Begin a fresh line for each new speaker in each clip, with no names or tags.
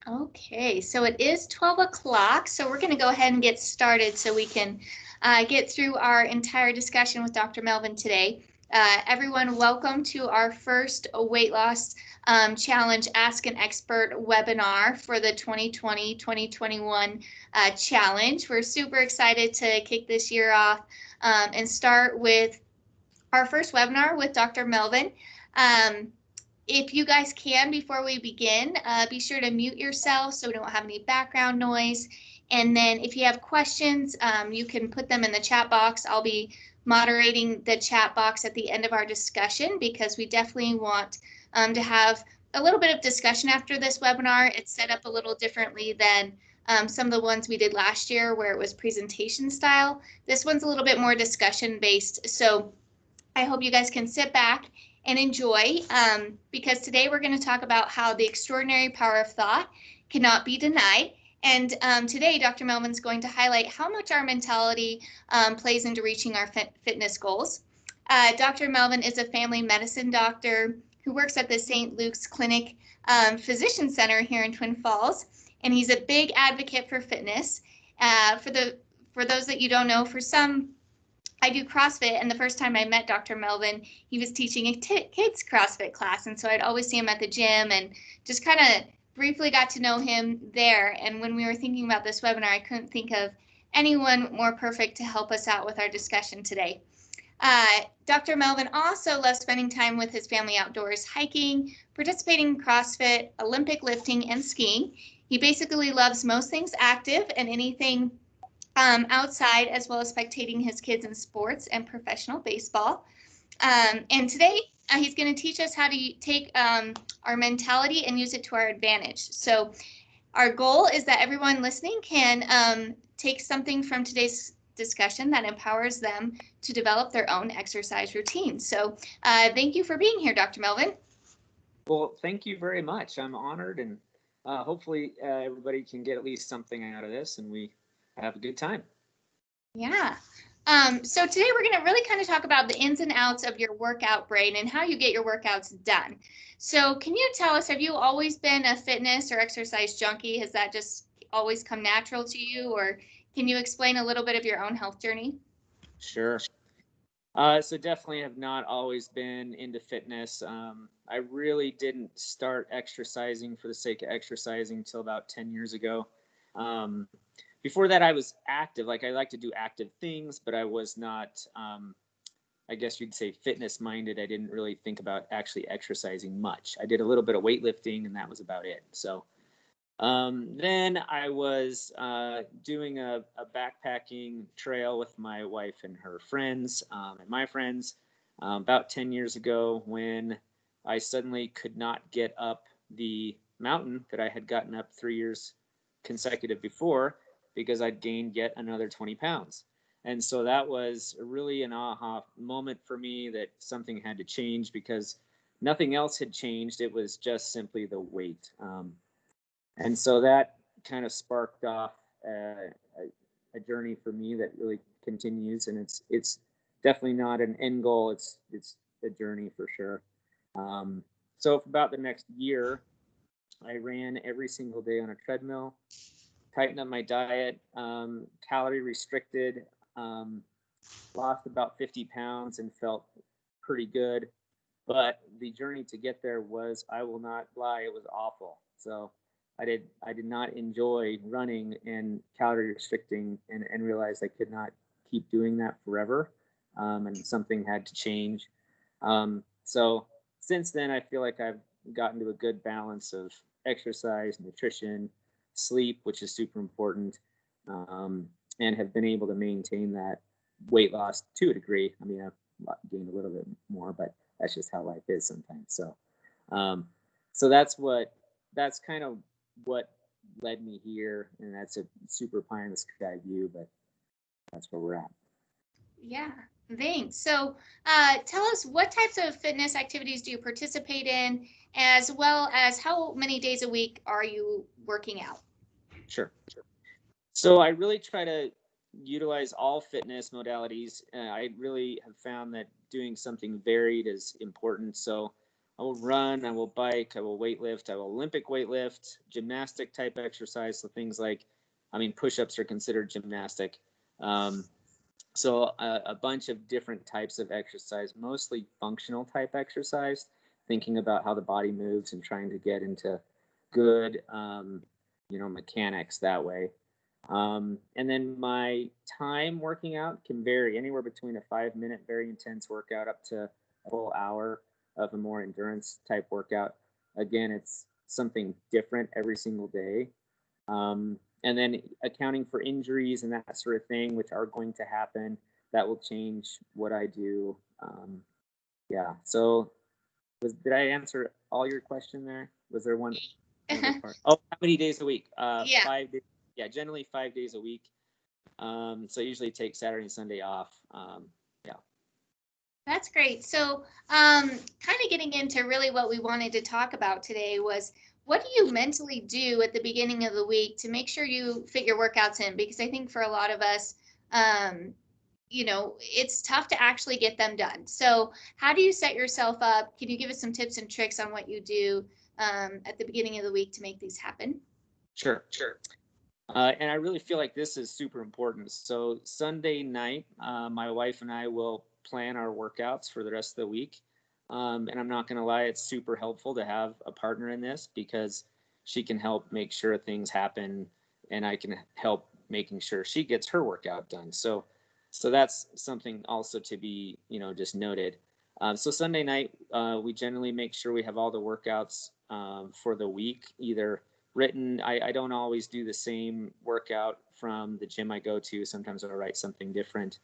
Okay, so it is 12 o'clock, so we're going to go ahead and get started so we can get through our entire discussion with Dr. Melvin today. Everyone, welcome to our first weight loss challenge Ask an Expert webinar for the 2020-2021 challenge. We're super excited to kick this year off and start with our first webinar with Dr. Melvin. If you guys can, before we begin, be sure to mute yourself so we don't have any background noise. And then if you have questions, you can put them in the chat box. I'll be moderating the chat box at the end of our discussion because we definitely want to have a little bit of discussion after this webinar. It's set up a little differently than some of the ones we did last year where it was presentation style. This one's a little bit more discussion based. So I hope you guys can sit back and enjoy because today we're going to talk about how the extraordinary power of thought cannot be denied. And today, Dr. Melvin's going to highlight how much our mentality plays into reaching our fitness goals. Dr. Melvin is a family medicine doctor who works at the St. Luke's Clinic Physician Center here in Twin Falls, and he's a big advocate for fitness. For those that you don't know, for some, I do CrossFit, and the first time I met Dr. Melvin, he was teaching a kids CrossFit class, and so I'd always see him at the gym and just kind of briefly got to know him there. And when we were thinking about this webinar, I couldn't think of anyone more perfect to help us out with our discussion today. Dr. Melvin also loves spending time with his family outdoors, hiking, participating in CrossFit, Olympic lifting, and skiing. He basically loves most things active and anything outside, as well as spectating his kids in sports and professional baseball. And today he's going to teach us how to take our mentality and use it to our advantage. So our goal is that everyone listening can take something from today's discussion that empowers them to develop their own exercise routine. So thank you for being here, Dr. Melvin.
Well, thank you very much. I'm honored, and hopefully everybody can get at least something out of this, and we have a good time.
Yeah. So today we're going to really kind of talk about the ins and outs of your workout brain and how you get your workouts done. So can you tell us, have you always been a fitness or exercise junkie? Has that just always come natural to you, or can you explain a little bit of your own health journey?
Sure. So definitely have not always been into fitness. I really didn't start exercising for the sake of exercising until about 10 years ago. Before that, I was active. Like, I like to do active things, but I was not, I guess you'd say, fitness minded. I didn't really think about actually exercising much. I did a little bit of weightlifting, and that was about it. So then I was doing a backpacking trail with my wife and her friends and my friends about 10 years ago, when I suddenly could not get up the mountain that I had gotten up 3 years consecutive before, because I'd gained yet another 20 pounds. And so that was really an aha moment for me, that something had to change, because nothing else had changed. It was just simply the weight. And so that kind of sparked off a journey for me that really continues. And it's definitely not an end goal. It's a journey for sure. So for about the next year, I ran every single day on a treadmill, tightened up my diet, calorie restricted, lost about 50 pounds and felt pretty good. But the journey to get there was, I will not lie, it was awful. So I did not enjoy running and calorie restricting, and realized I could not keep doing that forever, and something had to change. So since then, I feel like I've gotten to a good balance of exercise, nutrition, sleep, which is super important, and have been able to maintain that weight loss to a degree. I mean, I've gained a little bit more, but that's just how life is sometimes. So, so that's kind of what led me here, and that's a super pie in the sky view, but that's where we're at.
Yeah, thanks. So tell us, what types of fitness activities do you participate in, as well as how many days a week are you working out?
Sure. So I really try to utilize all fitness modalities. I really have found that doing something varied is important. So I will run, I will bike, I will weightlift, I will Olympic weightlift, gymnastic type exercise. So things like, I mean, push-ups are considered gymnastic. Um, so a bunch of different types of exercise, mostly functional type exercise, thinking about how the body moves and trying to get into good, mechanics that way. And then my time working out can vary anywhere between a 5 minute very intense workout up to a full hour of a more endurance type workout. Again, it's something different every single day. And then accounting for injuries and that sort of thing, which are going to happen, that will change what I do. Yeah. So did I answer all your question there? Was there one other part? Oh, how many days a week?
Yeah.
5 days. Yeah, generally 5 days a week. So I usually take Saturday and Sunday off. Yeah.
That's great. So, kind of getting into really what we wanted to talk about today was what do you mentally do at the beginning of the week to make sure you fit your workouts in? Because I think for a lot of us, um, it's tough to actually get them done. So, how do you set yourself up? Can you give us some tips and tricks on what you do at the beginning of the week to make these happen?
Sure. And I really feel like this is super important. So Sunday night, my wife and I will plan our workouts for the rest of the week. And I'm not going to lie, it's super helpful to have a partner in this because she can help make sure things happen, and I can help making sure she gets her workout done. So that's something also to be, just noted. So Sunday night, we generally make sure we have all the workouts for the week, either written. I don't always do the same workout from the gym I go to. Sometimes I'll write something different.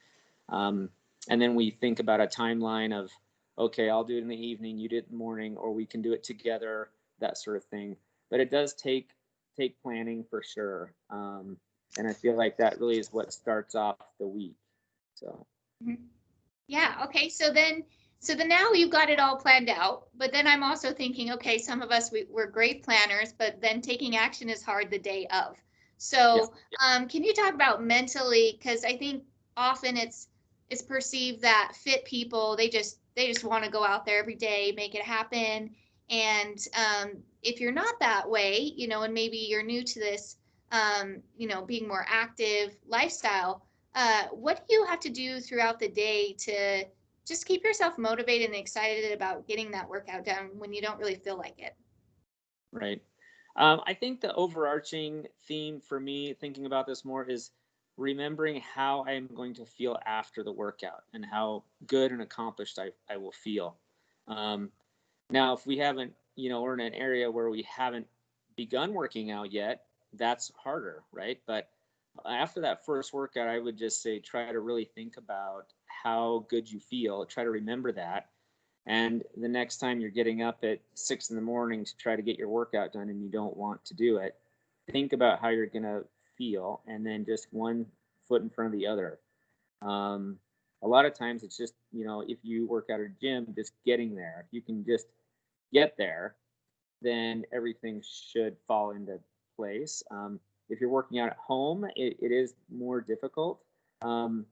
Um, and then we think about a timeline of, okay, I'll do it in the evening, you do it in the morning, or we can do it together, that sort of thing. But it does take planning for sure. And I feel like that really is what starts off the week. So.
Mhm. Yeah. Okay. So then now you've got it all planned out. But then I'm also thinking, okay, some of us we're great planners, but then taking action is hard the day of.
Yeah.
So can you talk about mentally? Because I think often it's perceived that fit people they just want to go out there every day, make it happen. And if you're not that way, and maybe you're new to this, being more active lifestyle, what do you have to do throughout the day to just keep yourself motivated and excited about getting that workout done when you don't really feel like it?
Right. I think the overarching theme for me, thinking about this more, is remembering how I'm going to feel after the workout and how good and accomplished I will feel. Um, Now, if we haven't, we're in an area where we haven't begun working out yet, that's harder, right? But after that first workout, I would just say try to really think about how good you feel, try to remember that, and the next time you're getting up at 6 in the morning to try to get your workout done and you don't want to do it, think about how you're going to feel and then just one foot in front of the other. Um, a lot of times it's just, if you work out at a gym, just getting there. If you can just get there, then everything should fall into place. If you're working out at home, it is more difficult. Um,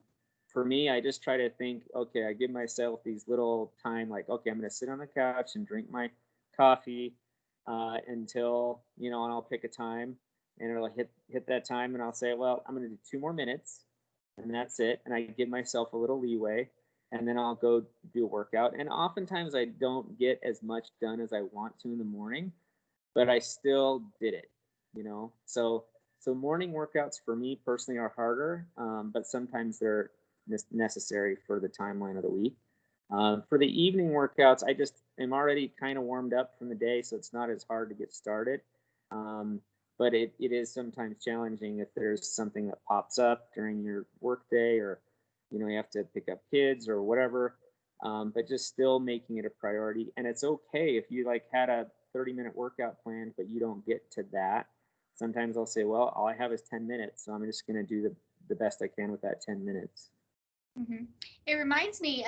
for me, I just try to think, okay, I give myself these little time, like, okay, I'm going to sit on the couch and drink my coffee until, and I'll pick a time and it'll hit that time and I'll say, well, I'm going to do 2 more minutes and that's it. And I give myself a little leeway and then I'll go do a workout. And oftentimes I don't get as much done as I want to in the morning, but I still did it, So morning workouts for me personally are harder, but sometimes they're necessary for the timeline of the week. For the evening workouts, I just am already kind of warmed up from the day, so it's not as hard to get started. Um, but it is sometimes challenging if there's something that pops up during your workday, or you have to pick up kids or whatever. But just still making it a priority, and it's okay if you had a 30-minute workout plan, but you don't get to that. Sometimes I'll say, well, all I have is 10 minutes, so I'm just going to do the best I can with that 10 minutes.
hmm It reminds me,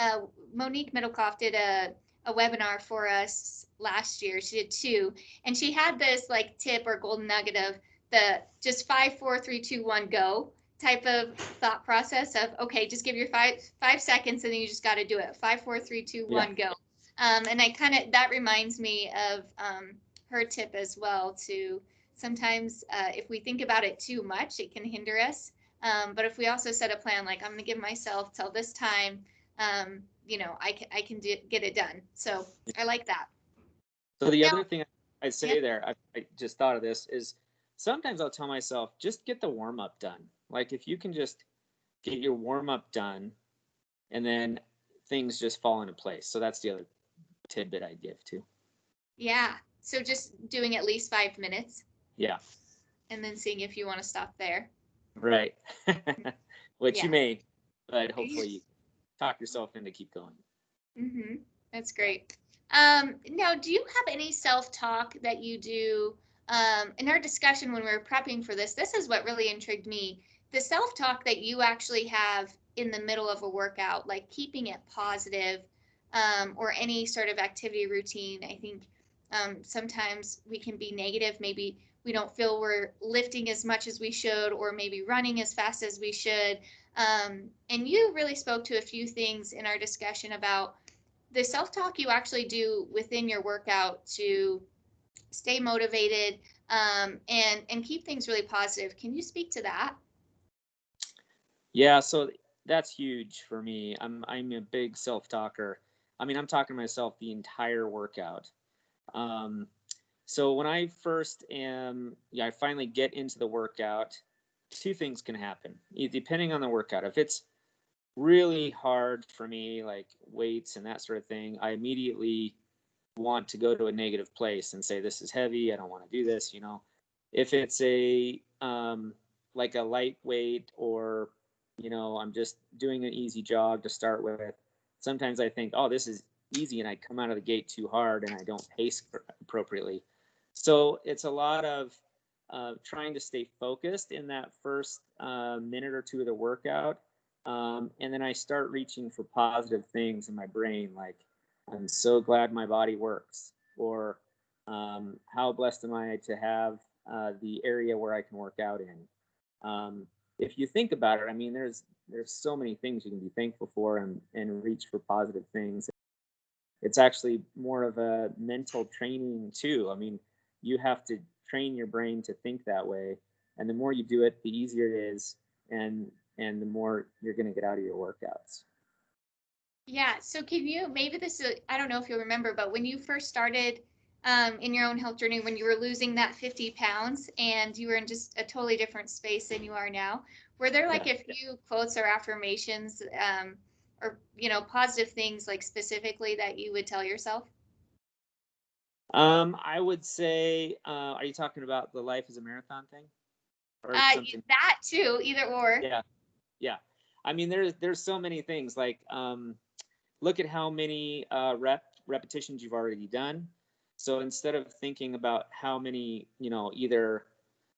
Monique Middlecoff did a webinar for us last year. She did two, and she had this like tip or golden nugget of the just 5, 4, 3, 2, 1, go type of thought process of, okay, just give your five seconds and then you just got to do it. 5, 4, 3, 2,
Yeah.
1, go. And that reminds me of her tip as well, to sometimes if we think about it too much, it can hinder us. But if we also set a plan, like I'm going to give myself till this time, I can get it done. So I like that.
So the
Now,
other thing I'd
yeah,
say there, I just thought of this, is sometimes I'll tell myself, just get the warm up done. Like if you can just get your warm up done, and then things just fall into place. So that's the other tidbit I'd give too.
yeah. So just doing at least 5 minutes
Yeah.
and then seeing if you want to stop there.
Right. Which you
Yeah.
may, but hopefully you talk yourself into keep going.
Mm-hmm. That's great. Now, do you have any self-talk that you do in our discussion when we were prepping for this? This is what really intrigued me. The self-talk that you actually have in the middle of a workout, like keeping it positive, or any sort of activity routine. I think sometimes we can be negative. Maybe we don't feel we're lifting as much as we should, or maybe running as fast as we should. And you really spoke to a few things in our discussion about the self-talk you actually do within your workout to stay motivated, and keep things really positive. Can you speak to that?
Yeah, so that's huge for me. I'm a big self-talker. I mean, I'm talking to myself the entire workout. Um, so when I first am, yeah, I finally get into the workout, two things can happen, depending on the workout. If it's really hard for me, like weights and that sort of thing, I immediately want to go to a negative place and say, this is heavy. I don't want to do this. If it's like a lightweight, or, I'm just doing an easy jog to start with. Sometimes I think, oh, this is easy. And I come out of the gate too hard and I don't pace appropriately. So it's a lot of trying to stay focused in that first minute or two of the workout. And then I start reaching for positive things in my brain, like, I'm so glad my body works, or how blessed am I to have the area where I can work out in. If you think about it, I mean, there's so many things you can be thankful for, and reach for positive things. It's actually more of a mental training too. I mean, you have to train your brain to think that way, and the more you do it, the easier it is, and the more you're going to get out of your workouts.
Yeah. So can you, maybe this is, I don't know if you'll remember, but when you first started in your own health journey, when you were losing that 50 pounds and you were in just a totally different space than you are now, were there like
Yeah.
a few quotes or affirmations, or, positive things like specifically that you would tell yourself?
I would say, are you talking about the life is a marathon thing, or
Uh,
something?
that too, either or.
Yeah, yeah. I mean, there's so many things. Like, look at how many repetitions you've already done. So instead of thinking about how many, either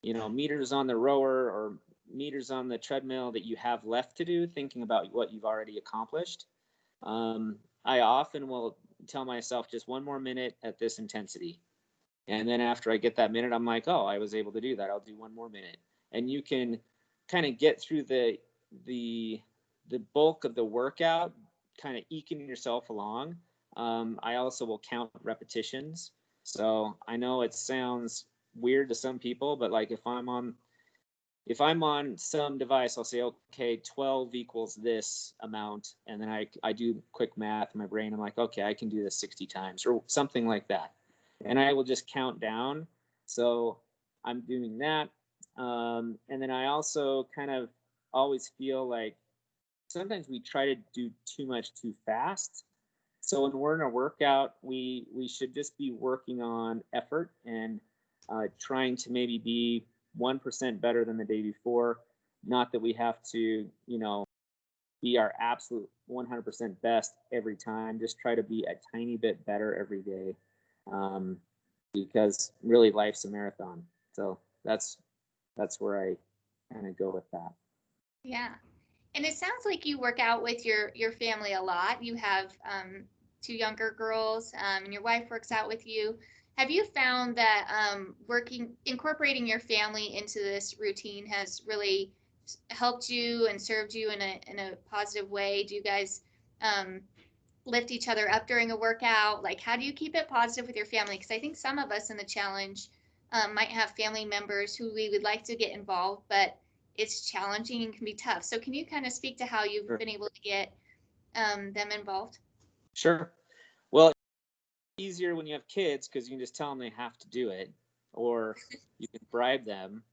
meters on the rower or meters on the treadmill that you have left to do, thinking about what you've already accomplished. I often will tell myself just one more minute at this intensity. And then after I get that minute, I'm like, oh, I was able to do that. I'll do one more minute. And you can kind of get through the the bulk of the workout, kind of eking yourself along. I also will count repetitions. So I know it sounds weird to some people, but like if I'm on some device, I'll say, okay, 12 equals this amount. And then I do quick math in my brain. I'm like, okay, I can do this 60 times or something like that. And I will just count down. So I'm doing that. And then I also kind of always feel like sometimes we try to do too much too fast. So when we're in a workout, we should just be working on effort and trying to maybe be 1% better than the day before. Not that we have to, be our absolute 100% best every time. Just try to be a tiny bit better every day, um, because really life's a marathon. So that's where I kind of go with that.
Yeah. And it sounds like you work out with your family a lot. You have two younger girls, and your wife works out with you. Have you found that incorporating your family into this routine has really helped you and served you in a positive way? Do you guys, um, lift each other up during a workout? Like, how do you keep it positive with your family? Because I think some of us in the challenge might have family members who we would like to get involved, but it's challenging and can be tough. So can you kind of speak to how you've
Sure.
been able to get them involved?
Sure. Well, it's easier when you have kids because you can just tell them they have to do it, or you can bribe them.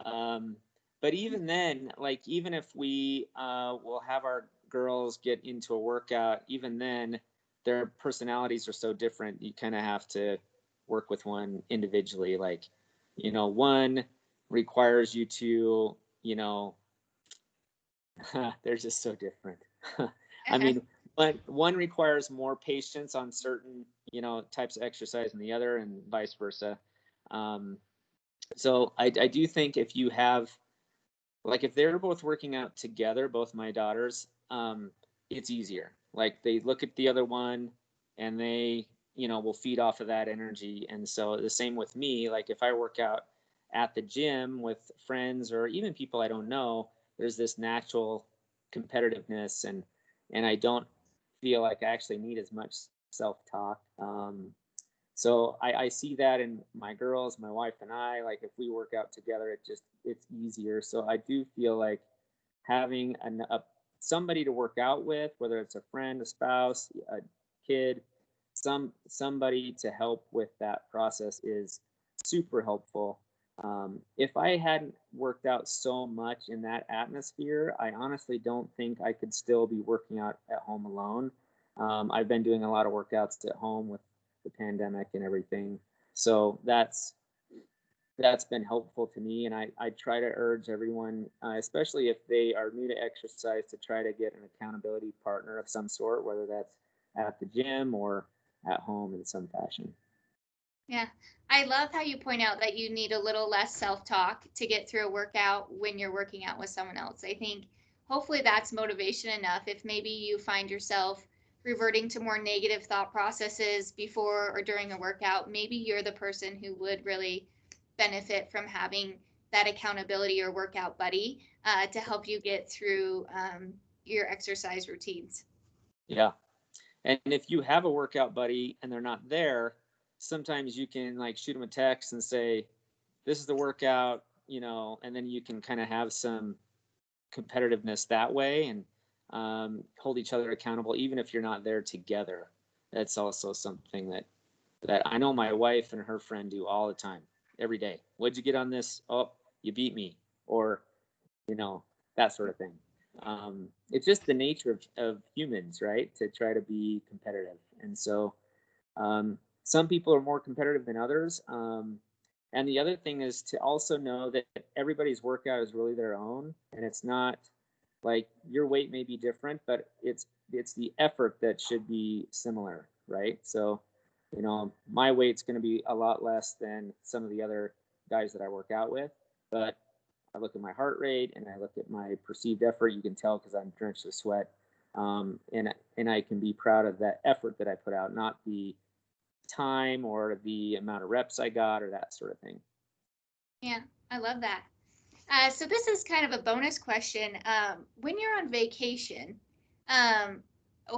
Um, but even then, like even if we will have our girls get into a workout, even then their personalities are so different. You kind of have to work with one individually. Like, one requires you to, you know, they're just so different. I
Uh-huh.
mean, one requires more patience on certain, types of exercise than the other, and vice versa. Um, so I do think if you have, like, if they're both working out together, both my daughters, it's easier. Like they look at the other one, and they, will feed off of that energy. And so the same with me. Like if I work out at the gym with friends or even people I don't know, there's this natural competitiveness, and I don't feel like I actually need as much self-talk. So I see that in my girls, my wife and I, like if we work out together, it's easier. So I do feel like having somebody to work out with, whether it's a friend, a spouse, a kid, somebody to help with that process is super helpful. If I hadn't worked out so much in that atmosphere, I honestly don't think I could still be working out at home alone. I've been doing a lot of workouts at home with the pandemic and everything. So that's been helpful to me. And I try to urge everyone, especially if they are new to exercise, to try to get an accountability partner of some sort, whether that's at the gym or at home in some fashion.
Yeah. I love how you point out that you need a little less self-talk to get through a workout when you're working out with someone else. I think hopefully that's motivation enough. If maybe you find yourself reverting to more negative thought processes before or during a workout, maybe you're the person who would really benefit from having that accountability or workout buddy to help you get through your exercise routines.
Yeah. And if you have a workout buddy and they're not there, sometimes you can like shoot them a text and say, this is the workout, and then you can kind of have some competitiveness that way, and hold each other accountable, even if you're not there together. That's also something that I know my wife and her friend do all the time, every day. What'd you get on this? Oh, you beat me, or you know that sort of thing. It's just the nature of humans, right? To try to be competitive, and so some people are more competitive than others. And the other thing is to also know that everybody's workout is really their own, and it's not like your weight may be different, but it's the effort that should be similar, right? So, my weight's going to be a lot less than some of the other guys that I work out with, but I look at my heart rate and I look at my perceived effort. You can tell because I'm drenched with sweat, and I can be proud of that effort that I put out, not the time or the amount of reps I got or that sort of thing.
Yeah, I love that. So this is kind of a bonus question. When you're on vacation, um,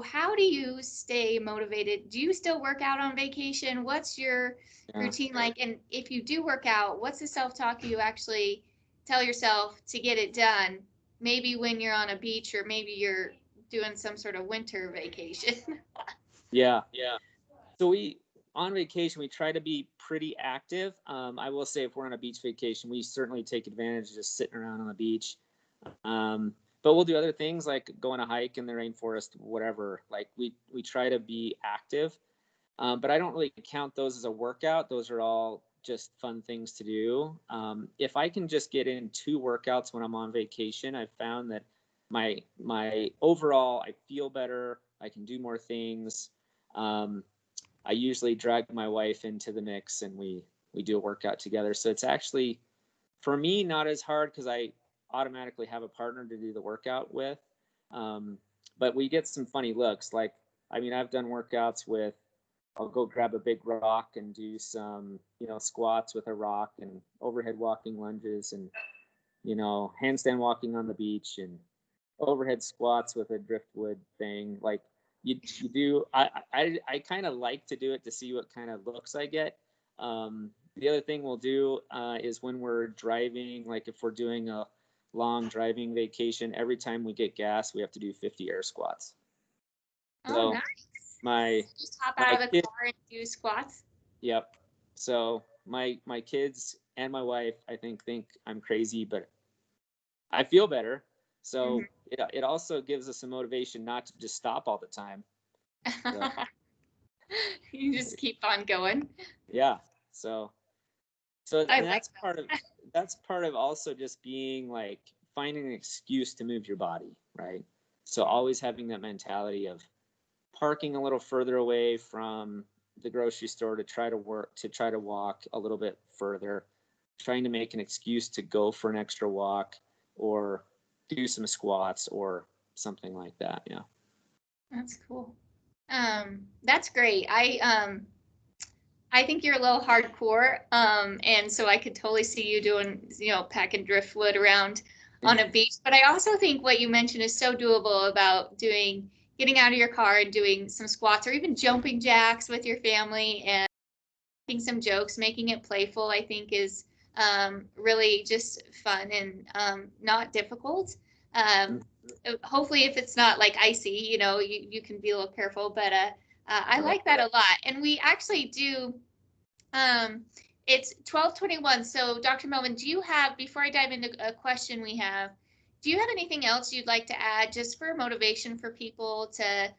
how do you stay motivated? Do you still work out on vacation? What's your
Yeah.
routine like? And if you do work out, what's the self-talk you actually tell yourself to get it done? Maybe when you're on a beach or maybe you're doing some sort of winter vacation.
Yeah. So on vacation, we try to be pretty active. I will say if we're on a beach vacation, we certainly take advantage of just sitting around on the beach. But we'll do other things like go on a hike in the rainforest, whatever. Like we try to be active. But I don't really count those as a workout. Those are all just fun things to do. If I can just get in 2 workouts when I'm on vacation, I've found that my overall I feel better. I can do more things. Um, I usually drag my wife into the mix, and we do a workout together. So it's actually for me not as hard because I automatically have a partner to do the workout with. Um, but we get some funny looks. Like I mean, I've done workouts with I'll go grab a big rock and do some, squats with a rock and overhead walking lunges and, handstand walking on the beach and overhead squats with a driftwood thing. Like you do. I kind of like to do it to see what kind of looks I get. The other thing we'll do is when we're driving, like if we're doing a long driving vacation, every time we get gas, we have to do 50 air squats.
Oh,
So
nice.
my
Just hop
my
out of the
kid,
car and do squats.
yep. So my kids and my wife, I think I'm crazy, but I feel better. So
Mhm.
it also gives us a motivation not to just stop all the time. So
You just keep on going.
yeah. So
I
and
like
that's part of also just being like finding an excuse to move your body, right? So always having that mentality of parking a little further away from the grocery store to try to work, to try to walk a little bit further, trying to make an excuse to go for an extra walk or do some squats or something like that. Yeah.
That's cool. That's great. I think you're a little hardcore, and so I could totally see you doing, packing driftwood around on a beach. But I also think what you mentioned is so doable about getting out of your car and doing some squats or even jumping jacks with your family and making some jokes, making it playful. I think is really just fun and not difficult. Um, Hopefully, if it's not like icy, you can be a little careful. But I
Right.
like that a lot, and we actually do. Um, it's 12:21. So, Dr. Melvin, do you have, before I dive into a question we have, do you have anything else you'd like to add just for motivation for people to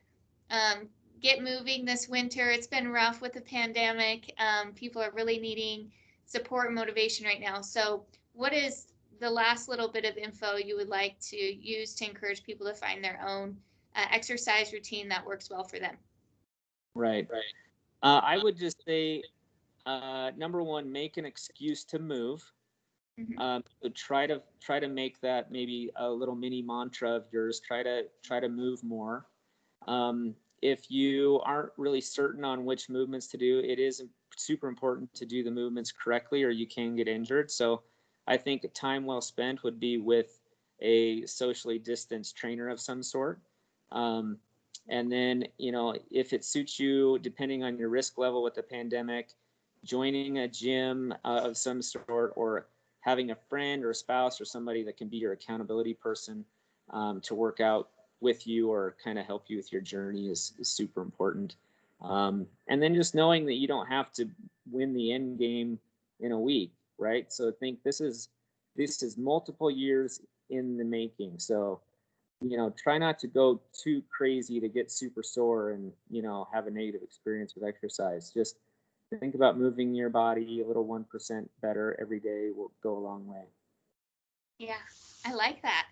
um, get moving this winter? It's been rough with the pandemic. People are really needing support and motivation right now. So, what is the last little bit of info you would like to use to encourage people to find their own exercise routine that works well for them?
Right. I would just say, number one, make an excuse to move.
Mm-hmm.
So try to make that maybe a little mini mantra of yours. Try to move more. If you aren't really certain on which movements to do, it is super important to do the movements correctly, or you can get injured. So I think time well spent would be with a socially distanced trainer of some sort. Um, and then, if it suits you, depending on your risk level with the pandemic, joining a gym of some sort, or having a friend or a spouse or somebody that can be your accountability person to work out with you or kind of help you with your journey is super important. And then just knowing that you don't have to win the end game in a week, right? So I think this is multiple years in the making. So try not to go too crazy to get super sore and have a negative experience with exercise. Just think about moving your body a little 1% better every day will go a long way.
Yeah, I like that.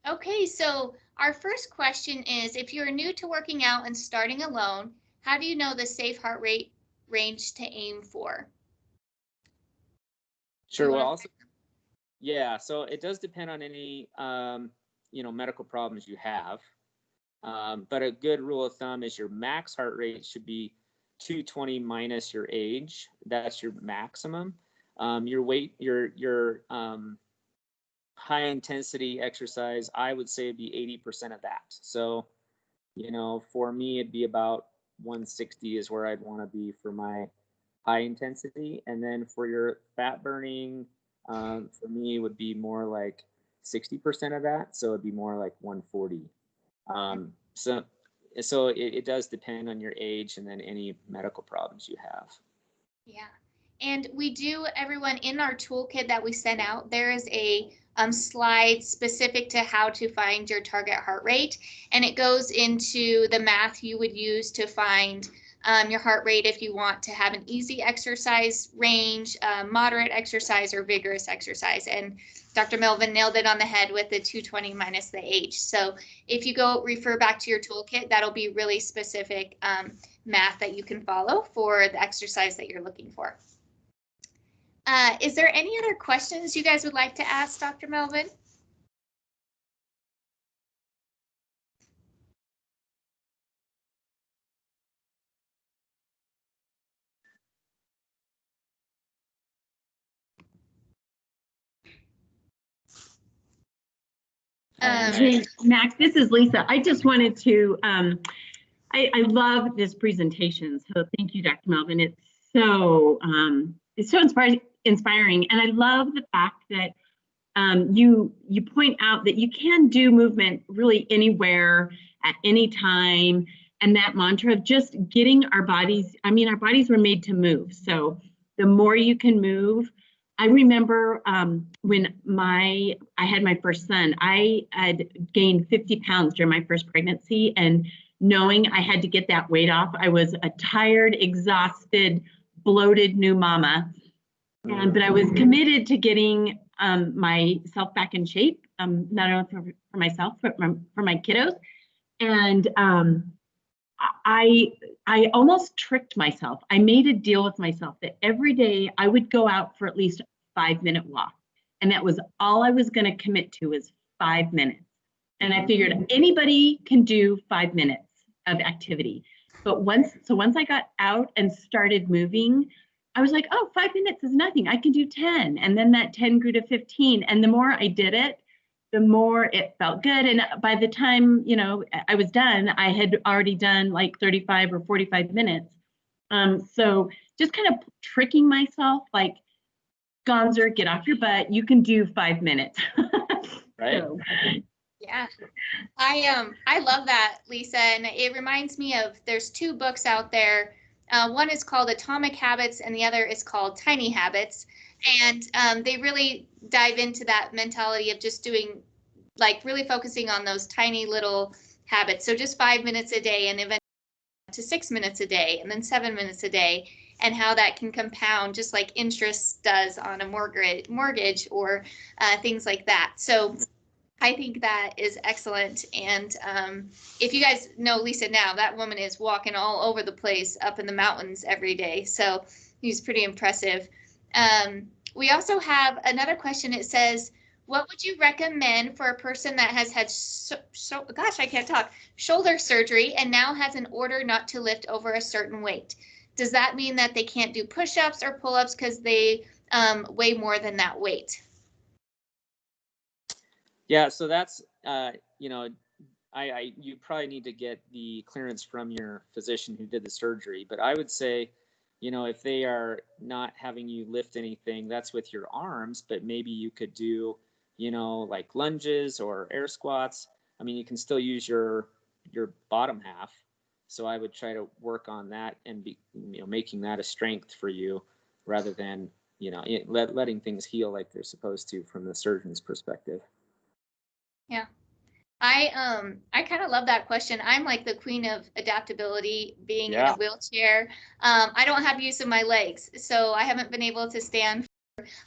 Okay, so our first question is, if you're new to working out and starting alone, how do you know the safe heart rate range to aim for? Do you
Sure. Well,
want
also, yeah. So it does depend on any medical problems you have. But a good rule of thumb is your max heart rate should be 220 minus your age. That's your maximum. Your weight, your high intensity exercise, I would say, would be 80% of that. So, for me, it'd be about 160 is where I'd want to be for my high intensity. And then for your fat burning, for me, it would be more like 60% of that. So it'd be more like 140. So it does depend on your age and then any medical problems you have.
Yeah. And we do, everyone, in our toolkit that we sent out, there is a slide specific to how to find your target heart rate. And it goes into the math you would use to find your heart rate if you want to have an easy exercise range, moderate exercise, or vigorous exercise. And Dr. Melvin nailed it on the head with the 220 minus the age. So if you go refer back to your toolkit, that'll be really specific math that you can follow for the exercise that you're looking for. Is there any other questions you guys would like to ask Dr. Melvin?
Hey, Max, this is Lisa. I just wanted to, I love this presentation. So thank you, Dr. Melvin. It's so inspiring. And I love the fact that you point out that you can do movement really anywhere at any time. And that mantra of just getting our bodies, our bodies were made to move. So the more you can move, I remember when I had my first son, I had gained 50 pounds during my first pregnancy, and knowing I had to get that weight off, I was a tired, exhausted, bloated new mama. But I was committed to getting myself back in shape, not only for myself, but for my kiddos. And I almost tricked myself. I made a deal with myself that every day I would go out for at least a 5-minute walk. And that was all I was going to commit to, is 5 minutes. And I figured anybody can do 5 minutes of activity. But once I got out and started moving, I was like, oh, 5 minutes is nothing. I can do 10. And then that 10 grew to 15. And the more I did it, the more it felt good. And by the time, I was done, I had already done like 35 or 45 minutes. So just kind of tricking myself, like, Gonzer, get off your butt. You can do 5 minutes.
Right.
So.
Yeah, I love that, Lisa, and it reminds me of, there's 2 books out there. One is called Atomic Habits, and the other is called Tiny Habits. And they really dive into that mentality of just doing, like, really focusing on those tiny little habits. So just 5 minutes a day, and eventually to 6 minutes a day, and then 7 minutes a day, and how that can compound just like interest does on a mortgage or things like that. So I think that is excellent. And if you guys know Lisa now, that woman is walking all over the place up in the mountains every day. So he's pretty impressive. We also have another question. It says, what would you recommend for a person that has had, I can't talk, shoulder surgery and now has an order not to lift over a certain weight? Does that mean that they can't do push-ups or pull-ups because they weigh more than that weight?
Yeah, so that's, you probably need to get the clearance from your physician who did the surgery. But I would say, if they are not having you lift anything, that's with your arms, but maybe you could do, like lunges or air squats. You can still use your bottom half. So I would try to work on that and be, making that a strength for you rather than, letting things heal like they're supposed to from the surgeon's perspective.
Yeah. I kind of love that question. I'm like the queen of adaptability, being in a wheelchair. I don't have use of my legs, so I haven't been able to stand.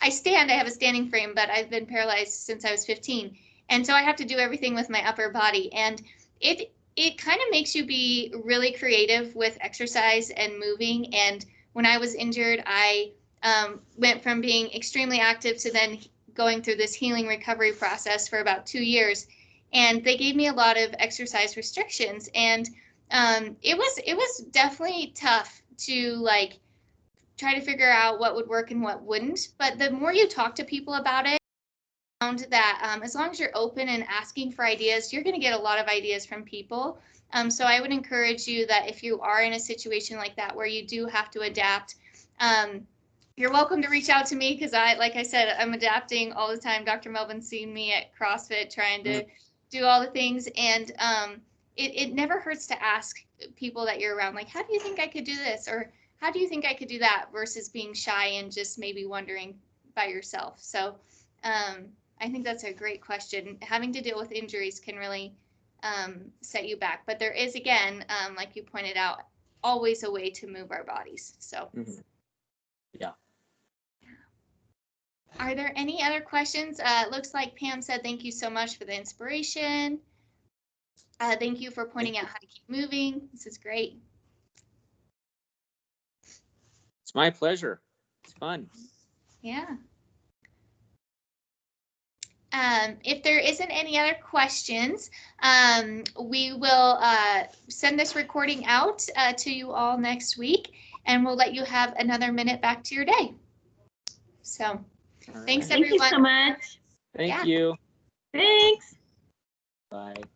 I have a standing frame, but I've been paralyzed since I was 15. And so I have to do everything with my upper body. And it kind of makes you be really creative with exercise and moving. And when I was injured, I went from being extremely active to then going through this healing recovery process for about 2 years. And they gave me a lot of exercise restrictions. And it was definitely tough to like try to figure out what would work and what wouldn't. But the more you talk to people about it, I found that as long as you're open and asking for ideas, you're going to get a lot of ideas from people. So I would encourage you that if you are in a situation like that where you do have to adapt, you're welcome to reach out to me, because like I said, I'm adapting all the time. Dr. Melvin's seen me at CrossFit trying to do all the things. And it never hurts to ask people that you're around, like, how do you think I could do this? Or how do you think I could do that, versus being shy and just maybe wondering by yourself. So I think that's a great question. Having to deal with injuries can really set you back. But there is, again, like you pointed out, always a way to move our bodies. So.
Yeah.
Are there any other questions? It looks like Pam said, thank you so much for the inspiration. Thank you for pointing out how to keep moving. This is great.
It's my pleasure. It's fun.
Yeah. If there isn't any other questions, we will send this recording out to you all next week, and we'll let you have another minute back to your day. So. Thanks, everyone.
Thank you so much.
Thank you.
Thanks.
Bye.